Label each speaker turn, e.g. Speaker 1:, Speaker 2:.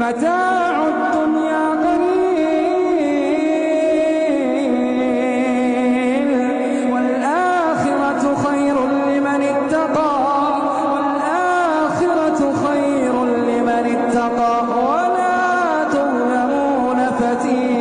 Speaker 1: متاع الدنيا قليل والآخرة خير لمن اتقى ولا تظلمون فتيلا.